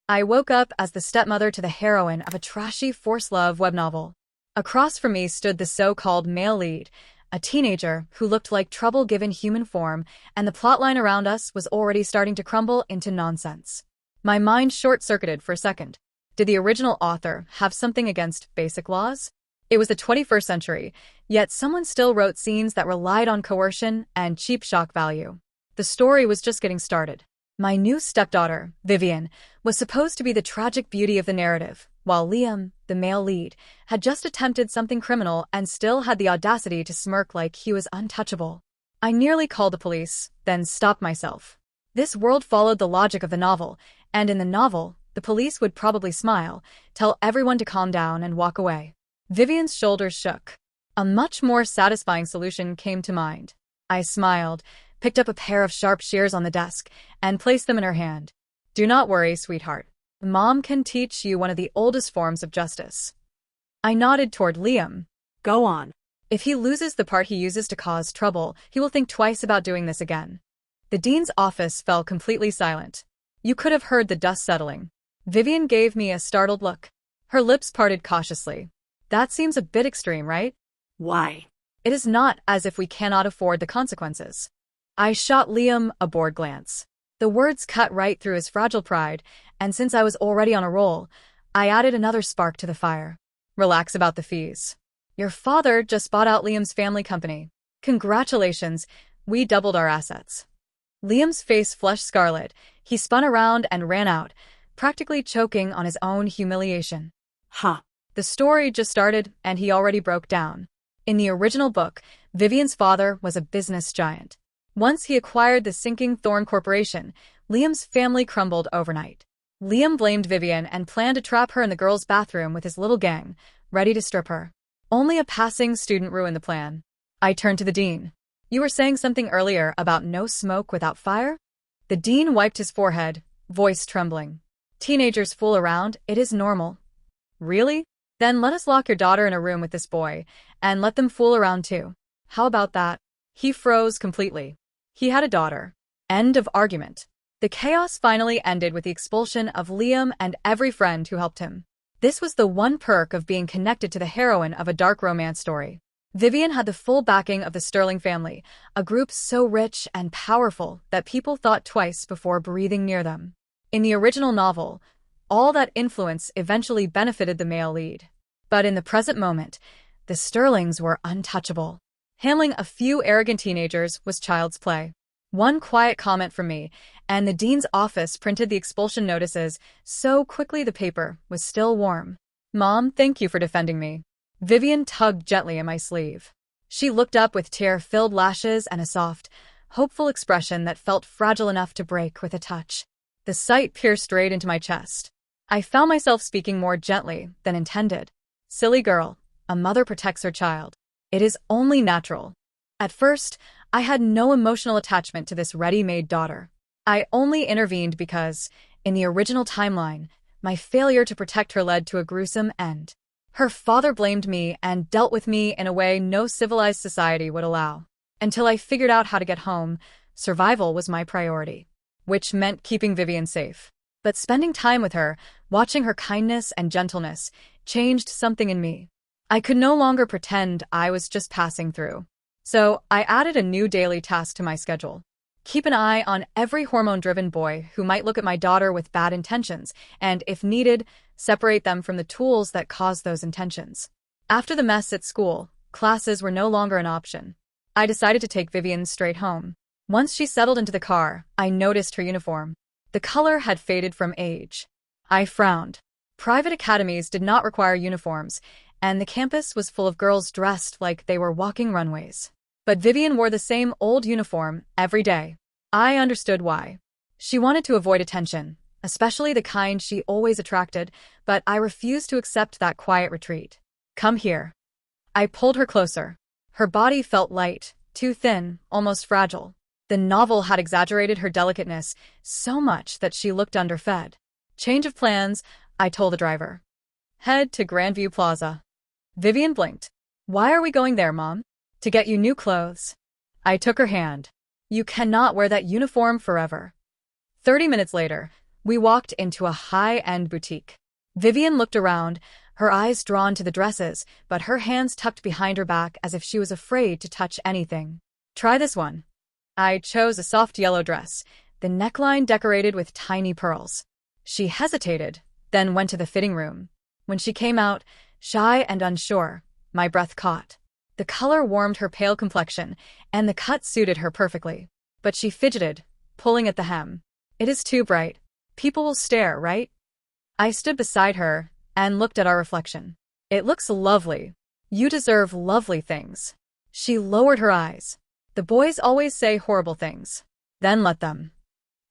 I woke up as the stepmother to the heroine of a trashy forced love webnovel. Across from me stood the so-called male lead, a teenager who looked like trouble given human form, and the plotline around us was already starting to crumble into nonsense. My mind short-circuited for a second. Did the original author have something against basic laws? It was the 21st century, yet someone still wrote scenes that relied on coercion and cheap shock value. The story was just getting started. My new stepdaughter, Vivian, was supposed to be the tragic beauty of the narrative, while Liam, the male lead, had just attempted something criminal and still had the audacity to smirk like he was untouchable. I nearly called the police, then stopped myself. This world followed the logic of the novel, and in the novel, the police would probably smile, tell everyone to calm down and walk away. Vivian's shoulders shook. A much more satisfying solution came to mind. I smiled, picked up a pair of sharp shears on the desk, and placed them in her hand. "Do not worry, sweetheart. Mom can teach you one of the oldest forms of justice." I nodded toward Liam. Go on. "If he loses the part he uses to cause trouble, he will think twice about doing this again." The dean's office fell completely silent. You could have heard the dust settling. Vivian gave me a startled look. Her lips parted cautiously. "That seems a bit extreme, right?" Why? "It is not as if we cannot afford the consequences." I shot Liam a bored glance. The words cut right through his fragile pride, and since I was already on a roll, I added another spark to the fire. "Relax about the fees. Your father just bought out Liam's family company. Congratulations, we doubled our assets." Liam's face flushed scarlet. He spun around and ran out, practically choking on his own humiliation. Huh. The story just started, and he already broke down. In the original book, Vivian's father was a business giant. Once he acquired the sinking Thorn Corporation, Liam's family crumbled overnight. Liam blamed Vivian and planned to trap her in the girls' bathroom with his little gang, ready to strip her. Only a passing student ruined the plan. I turned to the dean. "You were saying something earlier about no smoke without fire?" The dean wiped his forehead, voice trembling. "Teenagers fool around, it is normal." "Really? Then let us lock your daughter in a room with this boy, and let them fool around too. How about that?" He froze completely. He had a daughter. End of argument. The chaos finally ended with the expulsion of Liam and every friend who helped him. This was the one perk of being connected to the heroine of a dark romance story. Vivian had the full backing of the Sterling family, a group so rich and powerful that people thought twice before breathing near them. In the original novel, all that influence eventually benefited the male lead. But in the present moment, the Sterlings were untouchable. Handling a few arrogant teenagers was child's play. One quiet comment from me, and the dean's office printed the expulsion notices so quickly the paper was still warm. "Mom, thank you for defending me." Vivian tugged gently at my sleeve. She looked up with tear-filled lashes and a soft, hopeful expression that felt fragile enough to break with a touch. The sight pierced straight into my chest. I found myself speaking more gently than intended. "Silly girl, a mother protects her child. It is only natural." At first, I had no emotional attachment to this ready-made daughter. I only intervened because, in the original timeline, my failure to protect her led to a gruesome end. Her father blamed me and dealt with me in a way no civilized society would allow. Until I figured out how to get home, survival was my priority, which meant keeping Vivian safe. But spending time with her, watching her kindness and gentleness, changed something in me. I could no longer pretend I was just passing through. So I added a new daily task to my schedule. Keep an eye on every hormone-driven boy who might look at my daughter with bad intentions, and, if needed, separate them from the tools that cause those intentions. After the mess at school, classes were no longer an option. I decided to take Vivian straight home. Once she settled into the car, I noticed her uniform. The color had faded from age. I frowned. Private academies did not require uniforms, and the campus was full of girls dressed like they were walking runways. But Vivian wore the same old uniform every day. I understood why. She wanted to avoid attention, especially the kind she always attracted, but I refused to accept that quiet retreat. "Come here." I pulled her closer. Her body felt light, too thin, almost fragile. The novel had exaggerated her delicateness so much that she looked underfed. "Change of plans," I told the driver. "Head to Grandview Plaza." Vivian blinked. "Why are we going there, Mom?" "To get you new clothes." I took her hand. "You cannot wear that uniform forever." 30 minutes later, We walked into a high-end boutique. Vivian looked around, her eyes drawn to the dresses, but her hands tucked behind her back as if she was afraid to touch anything. Try this one. I chose a soft yellow dress, the neckline decorated with tiny pearls. She hesitated, then went to the fitting room. When she came out, shy and unsure, my breath caught. The color warmed her pale complexion, and the cut suited her perfectly. But she fidgeted, pulling at the hem. It is too bright. People will stare, right? I stood beside her and looked at our reflection. It looks lovely. You deserve lovely things. She lowered her eyes. The boys always say horrible things. Then let them.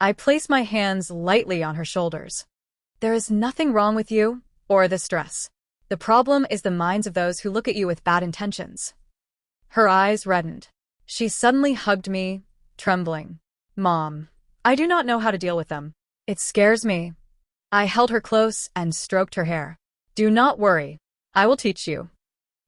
I placed my hands lightly on her shoulders. There is nothing wrong with you or this dress. The problem is the minds of those who look at you with bad intentions. Her eyes reddened. She suddenly hugged me, trembling. Mom, I do not know how to deal with them. It scares me. I held her close and stroked her hair. Do not worry. I will teach you.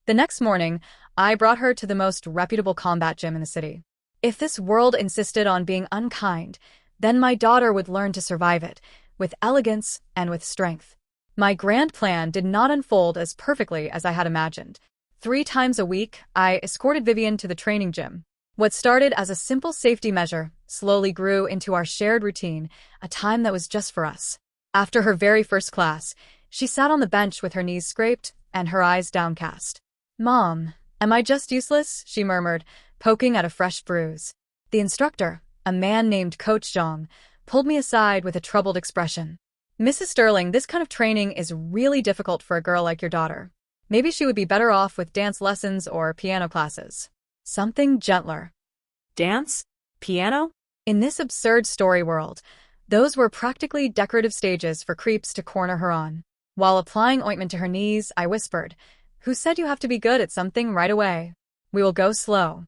The next morning, I brought her to the most reputable combat gym in the city. If this world insisted on being unkind, then my daughter would learn to survive it, with elegance and with strength. My grand plan did not unfold as perfectly as I had imagined. 3 times a week, I escorted Vivian to the training gym. What started as a simple safety measure slowly grew into our shared routine, a time that was just for us. After her very first class, she sat on the bench with her knees scraped and her eyes downcast. Mom, am I just useless? She murmured, poking at a fresh bruise. The instructor, a man named Coach Zhang, pulled me aside with a troubled expression. Mrs. Sterling, this kind of training is really difficult for a girl like your daughter. Maybe she would be better off with dance lessons or piano classes. Something gentler. Dance? Piano? In this absurd story world, those were practically decorative stages for creeps to corner her on. While applying ointment to her knees, I whispered, Who said you have to be good at something right away? We will go slow.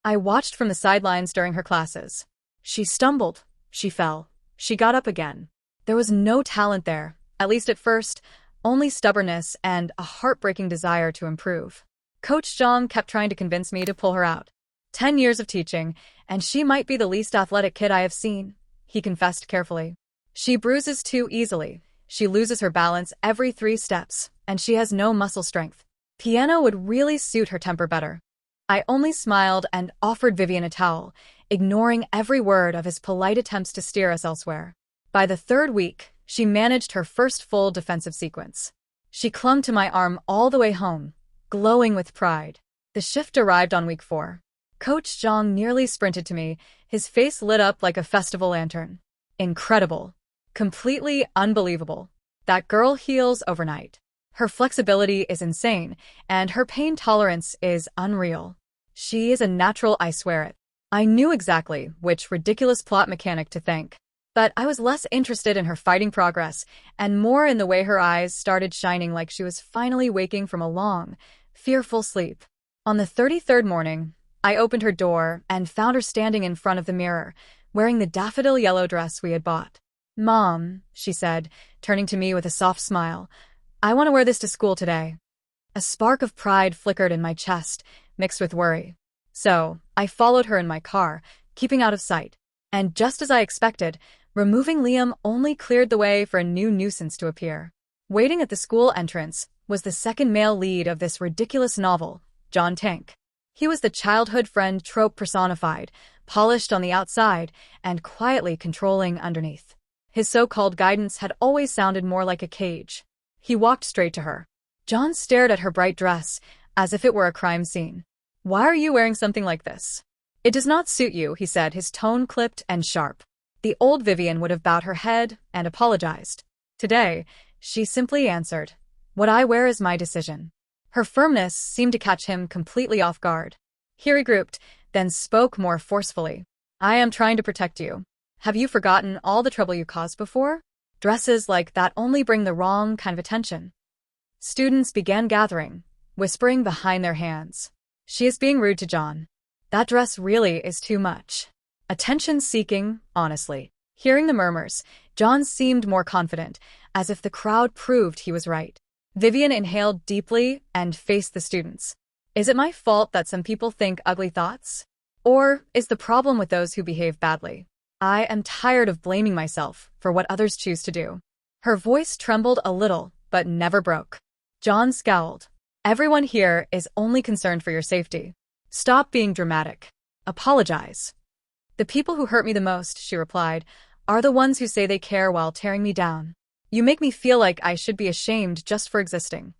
I watched from the sidelines during her classes. She stumbled. She fell. She got up again. There was no talent there, at least at first, only stubbornness and a heartbreaking desire to improve. Coach Zhang kept trying to convince me to pull her out. 10 years of teaching, and she might be the least athletic kid I have seen, he confessed carefully. She bruises too easily. She loses her balance every 3 steps, and she has no muscle strength. Piano would really suit her temper better. I only smiled and offered Vivian a towel, ignoring every word of his polite attempts to steer us elsewhere. By the 3rd week, she managed her first full defensive sequence. She clung to my arm all the way home, glowing with pride. The shift arrived on week 4. Coach Zhang nearly sprinted to me, his face lit up like a festival lantern. Incredible. Completely unbelievable. That girl heals overnight. Her flexibility is insane, and her pain tolerance is unreal. She is a natural, I swear it. I knew exactly which ridiculous plot mechanic to thank. But I was less interested in her fighting progress, and more in the way her eyes started shining like she was finally waking from a long, fearful sleep. On the 33rd morning, I opened her door and found her standing in front of the mirror, wearing the daffodil yellow dress we had bought. Mom, she said, turning to me with a soft smile, I want to wear this to school today. A spark of pride flickered in my chest, mixed with worry. So, I followed her in my car, keeping out of sight. And just as I expected, removing Liam only cleared the way for a new nuisance to appear. Waiting at the school entrance was the second male lead of this ridiculous novel, John Tank. He was the childhood friend trope personified, polished on the outside and quietly controlling underneath. His so-called guidance had always sounded more like a cage. He walked straight to her. John stared at her bright dress, as if it were a crime scene. Why are you wearing something like this? It does not suit you, he said, his tone clipped and sharp. The old Vivian would have bowed her head and apologized. Today, she simply answered, What I wear is my decision. Her firmness seemed to catch him completely off guard. He regrouped, then spoke more forcefully. I am trying to protect you. Have you forgotten all the trouble you caused before? Dresses like that only bring the wrong kind of attention. Students began gathering, whispering behind their hands. She is being rude to John. That dress really is too much. Attention-seeking, honestly. Hearing the murmurs, John seemed more confident, as if the crowd proved he was right. Vivian inhaled deeply and faced the students. Is it my fault that some people think ugly thoughts? Or is the problem with those who behave badly? I am tired of blaming myself for what others choose to do. Her voice trembled a little, but never broke. John scowled. Everyone here is only concerned for your safety. Stop being dramatic. Apologize. The people who hurt me the most, she replied, are the ones who say they care while tearing me down. You make me feel like I should be ashamed just for existing.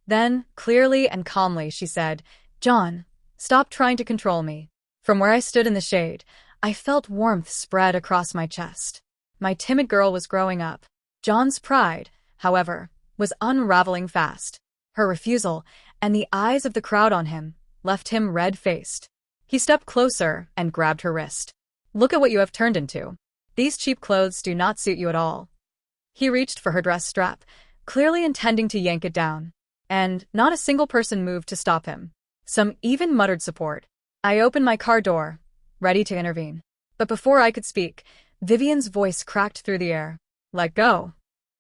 Then, clearly and calmly, she said, John, stop trying to control me. From where I stood in the shade, I felt warmth spread across my chest. My timid girl was growing up. John's pride, however, was unraveling fast. Her refusal, and the eyes of the crowd on him, left him red-faced. He stepped closer and grabbed her wrist. Look at what you have turned into. These cheap clothes do not suit you at all. He reached for her dress strap, clearly intending to yank it down. And not a single person moved to stop him. Some even muttered support. I opened my car door, ready to intervene. But before I could speak, Vivian's voice cracked through the air. Let go.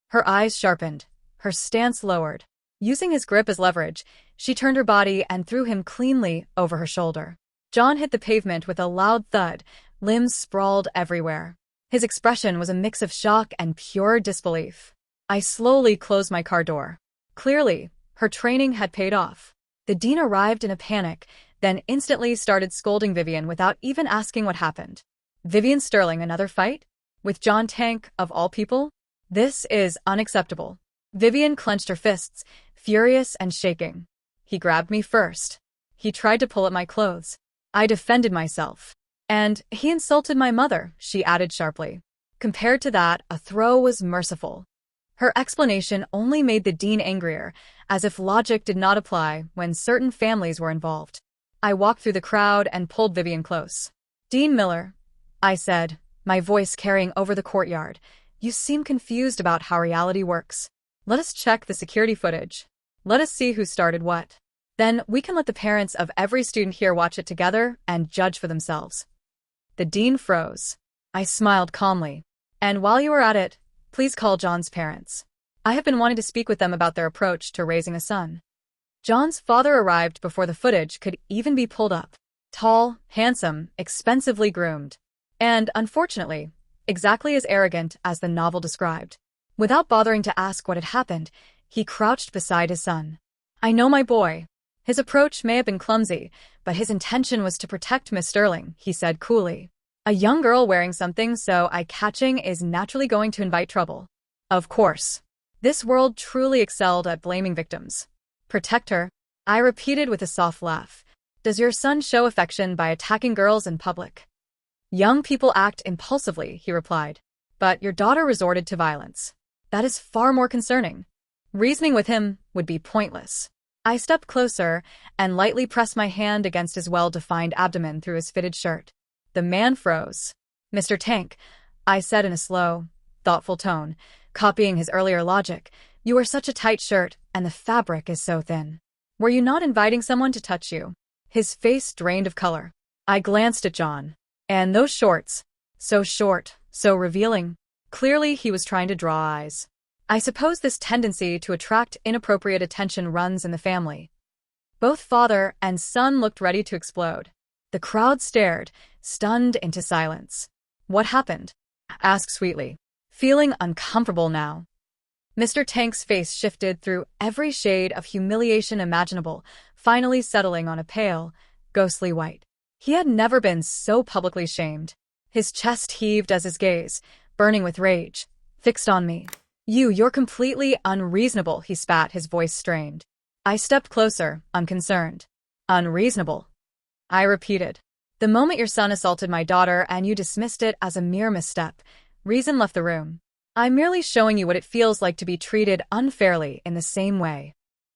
Her eyes sharpened, her stance lowered. Using his grip as leverage, she turned her body and threw him cleanly over her shoulder. John hit the pavement with a loud thud, limbs sprawled everywhere. His expression was a mix of shock and pure disbelief. I slowly closed my car door. Clearly, her training had paid off. The dean arrived in a panic, then instantly started scolding Vivian without even asking what happened. Vivian Sterling, another fight? With John Tank, of all people? This is unacceptable. Vivian clenched her fists, furious and shaking. He grabbed me first. He tried to pull at my clothes. I defended myself. And he insulted my mother, she added sharply. Compared to that, a throw was merciful. Her explanation only made the dean angrier, as if logic did not apply when certain families were involved. I walked through the crowd and pulled Vivian close. Dean Miller, I said, my voice carrying over the courtyard, you seem confused about how reality works. Let us check the security footage. Let us see who started what. Then we can let the parents of every student here watch it together and judge for themselves. The dean froze. I smiled calmly. And while you are at it, please call John's parents. I have been wanting to speak with them about their approach to raising a son. John's father arrived before the footage could even be pulled up. Tall, handsome, expensively groomed. And, unfortunately, exactly as arrogant as the novel described. Without bothering to ask what had happened, he crouched beside his son. I know my boy. His approach may have been clumsy, but his intention was to protect Miss Sterling, he said coolly. A young girl wearing something so eye-catching is naturally going to invite trouble. Of course. This world truly excelled at blaming victims. Protect her, I repeated with a soft laugh. Does your son show affection by attacking girls in public? Young people act impulsively, he replied. But your daughter resorted to violence. That is far more concerning. Reasoning with him would be pointless. I stepped closer and lightly pressed my hand against his well-defined abdomen through his fitted shirt. The man froze. Mr. Tank, I said in a slow, thoughtful tone, copying his earlier logic, you wear such a tight shirt and the fabric is so thin. Were you not inviting someone to touch you? His face drained of color. I glanced at John. And those shorts. So short, so revealing. Clearly he was trying to draw eyes. I suppose this tendency to attract inappropriate attention runs in the family. Both father and son looked ready to explode. The crowd stared, stunned into silence. What happened? Asked sweetly. Feeling uncomfortable now. Mr. Tank's face shifted through every shade of humiliation imaginable, finally settling on a pale, ghostly white. He had never been so publicly shamed. His chest heaved as his gaze, burning with rage, fixed on me. You're completely unreasonable, he spat, his voice strained. I stepped closer, unconcerned. Unreasonable. I repeated. The moment your son assaulted my daughter and you dismissed it as a mere misstep, reason left the room. I'm merely showing you what it feels like to be treated unfairly in the same way.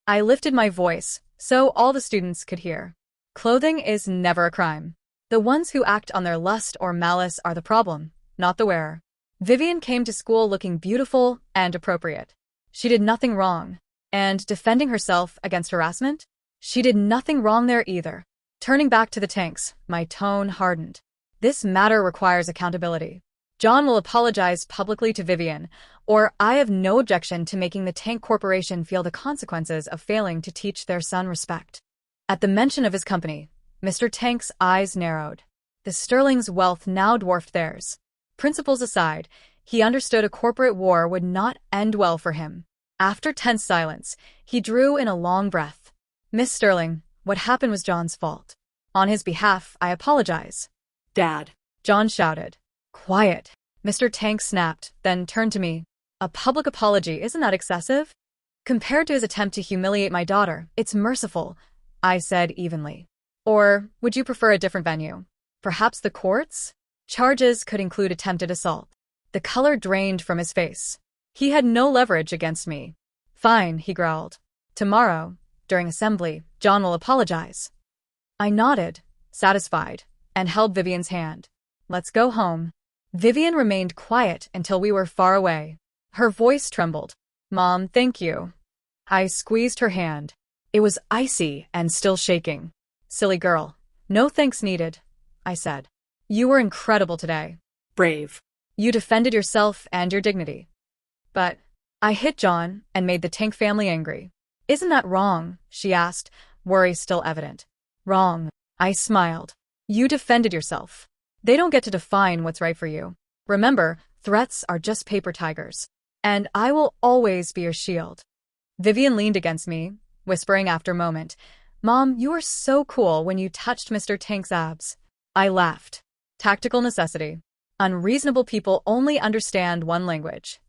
I lifted my voice, so all the students could hear. Clothing is never a crime. The ones who act on their lust or malice are the problem, not the wearer. Vivian came to school looking beautiful and appropriate. She did nothing wrong. And defending herself against harassment? She did nothing wrong there either. Turning back to the Tanks, my tone hardened. This matter requires accountability. John will apologize publicly to Vivian, or I have no objection to making the Tank Corporation feel the consequences of failing to teach their son respect. At the mention of his company, Mr. Tank's eyes narrowed. The Sterling's wealth now dwarfed theirs. Principles aside, he understood a corporate war would not end well for him. After tense silence, he drew in a long breath. Miss Sterling, what happened was John's fault. On his behalf, I apologize. Dad. John shouted. Quiet. Mr. Tank snapped, then turned to me. A public apology, isn't that excessive? Compared to his attempt to humiliate my daughter, it's merciful, I said evenly. Or, would you prefer a different venue? Perhaps the courts? Charges could include attempted assault. The color drained from his face. He had no leverage against me. Fine, he growled. Tomorrow, during assembly, John will apologize. I nodded, satisfied, and held Vivian's hand. Let's go home. Vivian remained quiet until we were far away. Her voice trembled. Mom, thank you. I squeezed her hand. It was icy and still shaking. Silly girl. No thanks needed, I said. You were incredible today. Brave. You defended yourself and your dignity. But I hit John and made the Tank family angry. Isn't that wrong? She asked, worry still evident. Wrong. I smiled. You defended yourself. They don't get to define what's right for you. Remember, threats are just paper tigers. And I will always be your shield. Vivian leaned against me, whispering after a moment, Mom, you were so cool when you touched Mr. Tank's abs. I laughed. Tactical necessity. Unreasonable people only understand one language.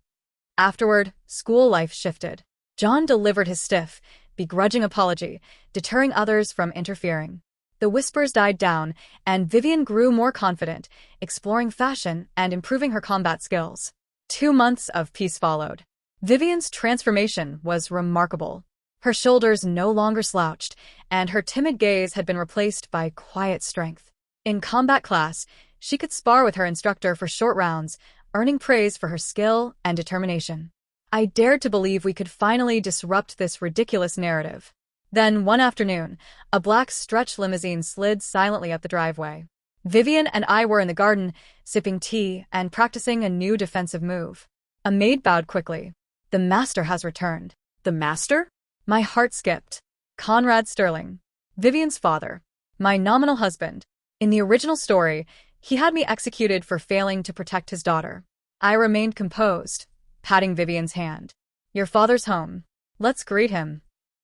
Afterward, school life shifted. John delivered his stiff, begrudging apology, deterring others from interfering. The whispers died down, and Vivian grew more confident, exploring fashion and improving her combat skills. 2 months of peace followed. Vivian's transformation was remarkable. Her shoulders no longer slouched, and her timid gaze had been replaced by quiet strength. In combat class, she could spar with her instructor for short rounds, earning praise for her skill and determination. I dared to believe we could finally disrupt this ridiculous narrative. Then, one afternoon, a black stretch limousine slid silently up the driveway. Vivian and I were in the garden, sipping tea and practicing a new defensive move. A maid bowed quickly. The master has returned. The master? My heart skipped. Conrad Sterling, Vivian's father, my nominal husband. In the original story, he had me executed for failing to protect his daughter. I remained composed, patting Vivian's hand. Your father's home. Let's greet him.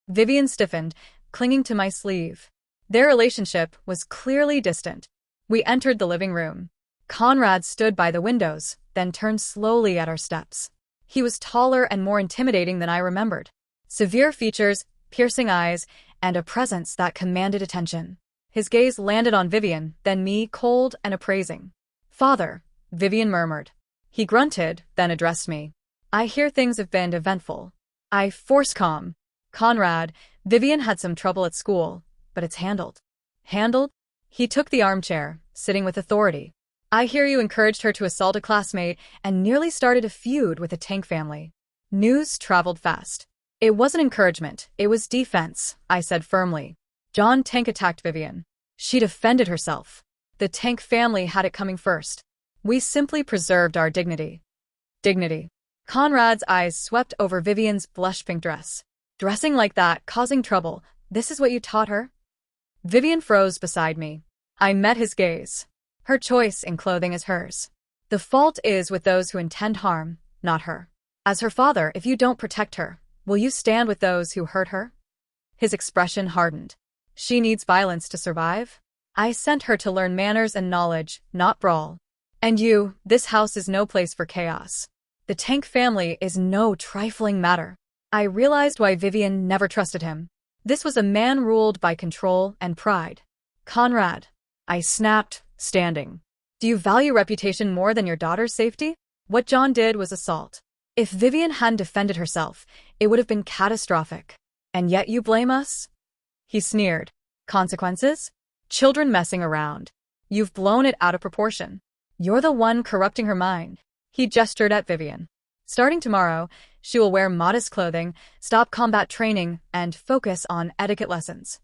Vivian stiffened, clinging to my sleeve. Their relationship was clearly distant. We entered the living room. Conrad stood by the windows, then turned slowly at our steps. He was taller and more intimidating than I remembered. Severe features, piercing eyes, and a presence that commanded attention. His gaze landed on Vivian, then me, cold and appraising. Father, Vivian murmured. He grunted, then addressed me. I hear things have been eventful. I forced calm. Conrad, Vivian had some trouble at school, but it's handled. Handled? He took the armchair, sitting with authority. I hear you encouraged her to assault a classmate and nearly started a feud with the Tank family. News traveled fast. It wasn't encouragement, it was defense, I said firmly. John Tank attacked Vivian. She defended herself. The Tank family had it coming first. We simply preserved our dignity. Dignity. Conrad's eyes swept over Vivian's blush-pink dress. Dressing like that, causing trouble, this is what you taught her? Vivian froze beside me. I met his gaze. Her choice in clothing is hers. The fault is with those who intend harm, not her. As her father, if you don't protect her, will you stand with those who hurt her? His expression hardened. She needs violence to survive? I sent her to learn manners and knowledge, not brawl. And you, this house is no place for chaos. The Tank family is no trifling matter. I realized why Vivian never trusted him. This was a man ruled by control and pride. Conrad, I snapped, standing. Do you value reputation more than your daughter's safety? What John did was assault. If Vivian hadn't defended herself, it would have been catastrophic. And yet you blame us? He sneered. Consequences? Children messing around. You've blown it out of proportion. You're the one corrupting her mind. He gestured at Vivian. Starting tomorrow, she will wear modest clothing, stop combat training, and focus on etiquette lessons.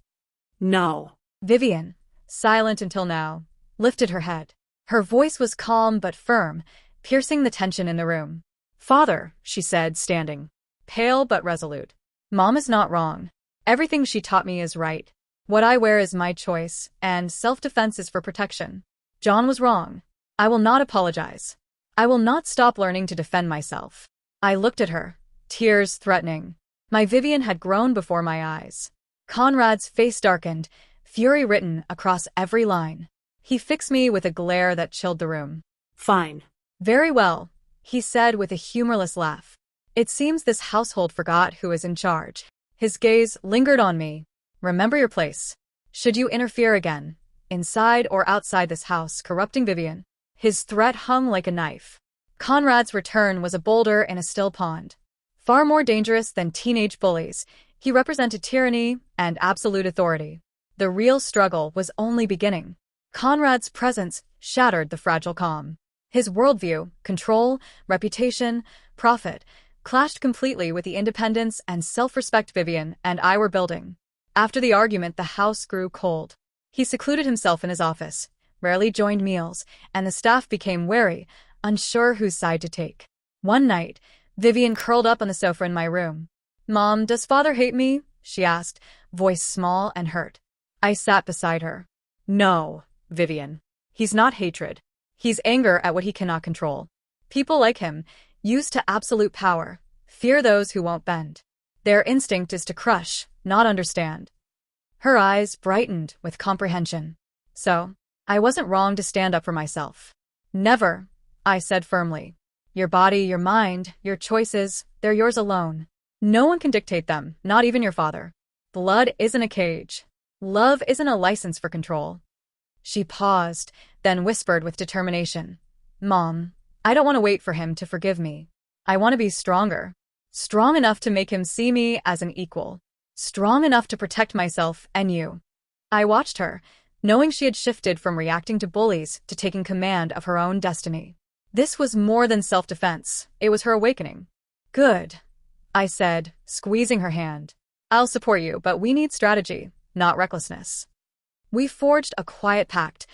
No. Vivian, silent until now, lifted her head. Her voice was calm but firm, piercing the tension in the room. Father, she said, standing. Pale but resolute. Mom is not wrong. Everything she taught me is right. What I wear is my choice, and self-defense is for protection. John was wrong. I will not apologize. I will not stop learning to defend myself. I looked at her, tears threatening. My Vivian had grown before my eyes. Conrad's face darkened, fury written across every line. He fixed me with a glare that chilled the room. Fine. Very well, he said with a humorless laugh. It seems this household forgot who is in charge. His gaze lingered on me. Remember your place. Should you interfere again, inside or outside this house, corrupting Vivian? His threat hung like a knife. Conrad's return was a boulder in a still pond. Far more dangerous than teenage bullies, he represented tyranny and absolute authority. The real struggle was only beginning. Conrad's presence shattered the fragile calm. His worldview, control, reputation, profit, clashed completely with the independence and self-respect Vivian and I were building. After the argument, the house grew cold. He secluded himself in his office, rarely joined meals, and the staff became wary, unsure whose side to take. One night, Vivian curled up on the sofa in my room. "Mom, does father hate me?" she asked, voice small and hurt. I sat beside her. "No, Vivian. He's not hatred. He's anger at what he cannot control. People like him, used to absolute power, fear those who won't bend. Their instinct is to crush, not understand." Her eyes brightened with comprehension. "So, I wasn't wrong to stand up for myself." "Never," I said firmly. "Your body, your mind, your choices, they're yours alone. No one can dictate them, not even your father. Blood isn't a cage. Love isn't a license for control." She paused, then whispered with determination. "Mom, I don't want to wait for him to forgive me. I want to be stronger. Strong enough to make him see me as an equal. Strong enough to protect myself and you." I watched her, knowing she had shifted from reacting to bullies to taking command of her own destiny. This was more than self-defense. It was her awakening. "Good," I said, squeezing her hand. "I'll support you, but we need strategy, not recklessness." We forged a quiet pact.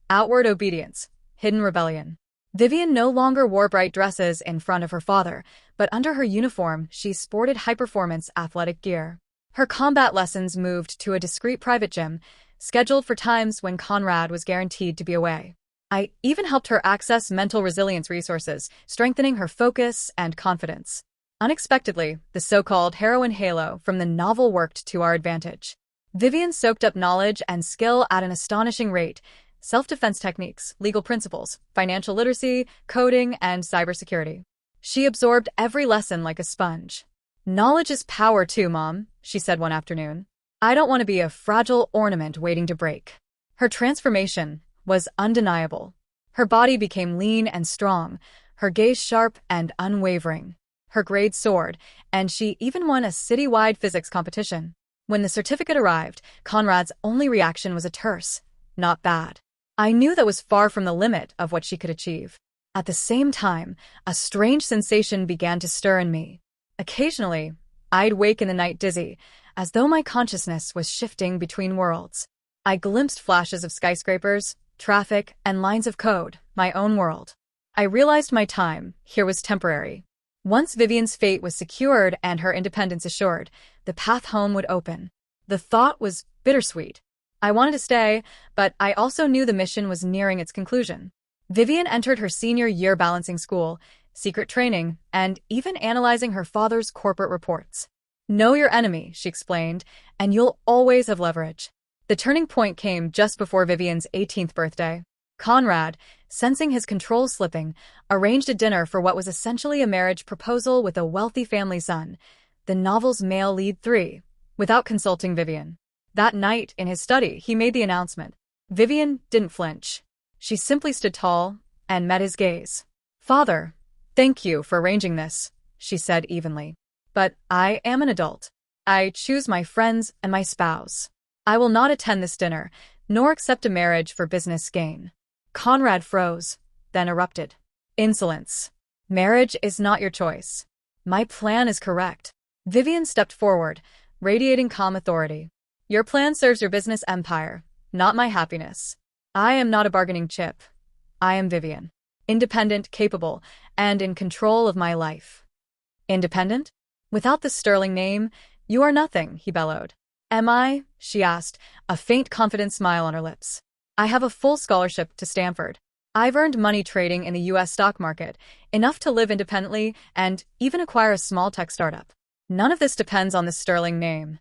Outward obedience, hidden rebellion. Vivian no longer wore bright dresses in front of her father, but under her uniform she sported high-performance athletic gear. Her combat lessons moved to a discreet private gym, scheduled for times when Conrad was guaranteed to be away. I even helped her access mental resilience resources, strengthening her focus and confidence. Unexpectedly, the so-called heroine halo from the novel worked to our advantage. Vivian soaked up knowledge and skill at an astonishing rate: self-defense techniques, legal principles, financial literacy, coding, and cybersecurity. She absorbed every lesson like a sponge. "Knowledge is power too, Mom," she said one afternoon. "I don't want to be a fragile ornament waiting to break." Her transformation was undeniable. Her body became lean and strong, her gaze sharp and unwavering. Her grades soared, and she even won a citywide physics competition. When the certificate arrived, Conrad's only reaction was a terse, "Not bad." I knew that was far from the limit of what she could achieve. At the same time, a strange sensation began to stir in me. Occasionally, I'd wake in the night dizzy, as though my consciousness was shifting between worlds. I glimpsed flashes of skyscrapers, traffic, and lines of code, my own world. I realized my time here was temporary. Once Vivian's fate was secured and her independence assured, the path home would open. The thought was bittersweet. I wanted to stay, but I also knew the mission was nearing its conclusion. Vivian entered her senior year balancing school, secret training, and even analyzing her father's corporate reports. "Know your enemy," she explained, "and you'll always have leverage." The turning point came just before Vivian's 18th birthday. Conrad, sensing his control slipping, arranged a dinner for what was essentially a marriage proposal with a wealthy family son, the novel's male lead 3, without consulting Vivian. That night, in his study, he made the announcement. Vivian didn't flinch. She simply stood tall and met his gaze. "Father, thank you for arranging this," she said evenly. "But I am an adult. I choose my friends and my spouse. I will not attend this dinner, nor accept a marriage for business gain." Conrad froze, then erupted. "Insolence. Marriage is not your choice. My plan is correct." Vivian stepped forward, radiating calm authority. "Your plan serves your business empire, not my happiness. I am not a bargaining chip. I am Vivian. Independent, capable, and in control of my life." "Independent? Without the sterling name, you are nothing," he bellowed. "Am I?" she asked, a faint confident smile on her lips. "I have a full scholarship to Stanford. I've earned money trading in the US stock market, enough to live independently and even acquire a small tech startup. None of this depends on the sterling name.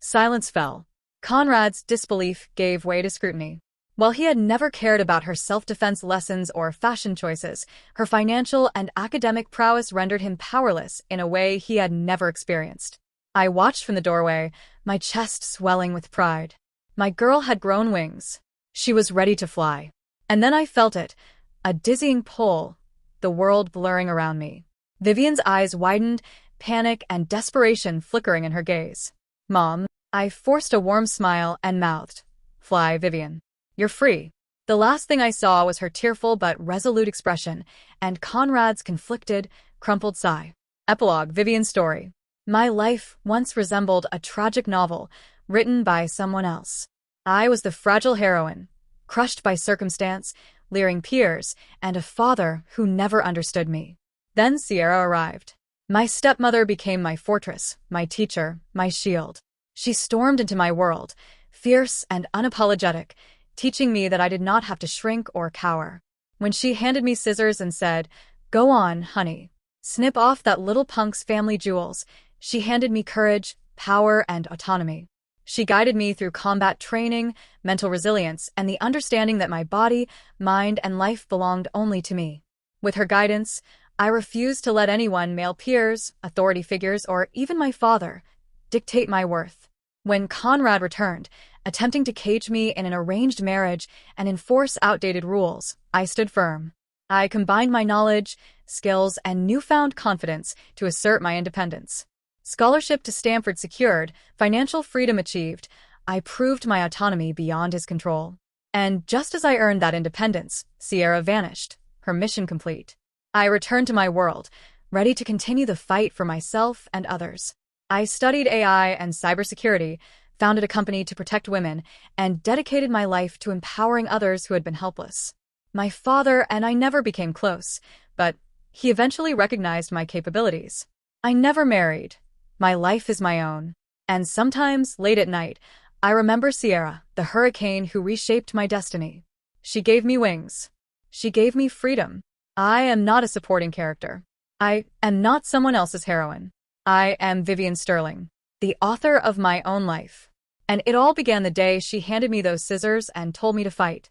Silence fell. Conrad's disbelief gave way to scrutiny. While he had never cared about her self-defense lessons or fashion choices, her financial and academic prowess rendered him powerless in a way he had never experienced. I watched from the doorway, my chest swelling with pride. My girl had grown wings. She was ready to fly. And then I felt it, a dizzying pull, the world blurring around me. Vivian's eyes widened, panic and desperation flickering in her gaze. Mom, I forced a warm smile and mouthed, "Fly, Vivian. You're free." The last thing I saw was her tearful but resolute expression and Conrad's conflicted, crumpled sigh. Epilogue: Vivian's story. My life once resembled a tragic novel written by someone else. I was the fragile heroine, crushed by circumstance, leering peers, and a father who never understood me. Then Sierra arrived. My stepmother became my fortress, my teacher, my shield. She stormed into my world, fierce and unapologetic, teaching me that I did not have to shrink or cower. When she handed me scissors and said, "Go on, honey. Snip off that little punk's family jewels," she handed me courage, power, and autonomy. She guided me through combat training, mental resilience, and the understanding that my body, mind, and life belonged only to me. With her guidance, I refused to let anyone, male peers, authority figures, or even my father, dictate my worth. When Conrad returned, attempting to cage me in an arranged marriage and enforce outdated rules, I stood firm. I combined my knowledge, skills, and newfound confidence to assert my independence. Scholarship to Stanford secured, financial freedom achieved, I proved my autonomy beyond his control. And just as I earned that independence, Sierra vanished, her mission complete. I returned to my world, ready to continue the fight for myself and others. I studied AI and cybersecurity, founded a company to protect women, and dedicated my life to empowering others who had been helpless. My father and I never became close, but he eventually recognized my capabilities. I never married. My life is my own. And sometimes, late at night, I remember Sierra, the hurricane who reshaped my destiny. She gave me wings. She gave me freedom. I am not a supporting character. I am not someone else's heroine. I am Vivian Sterling, the author of my own life. And it all began the day she handed me those scissors and told me to fight.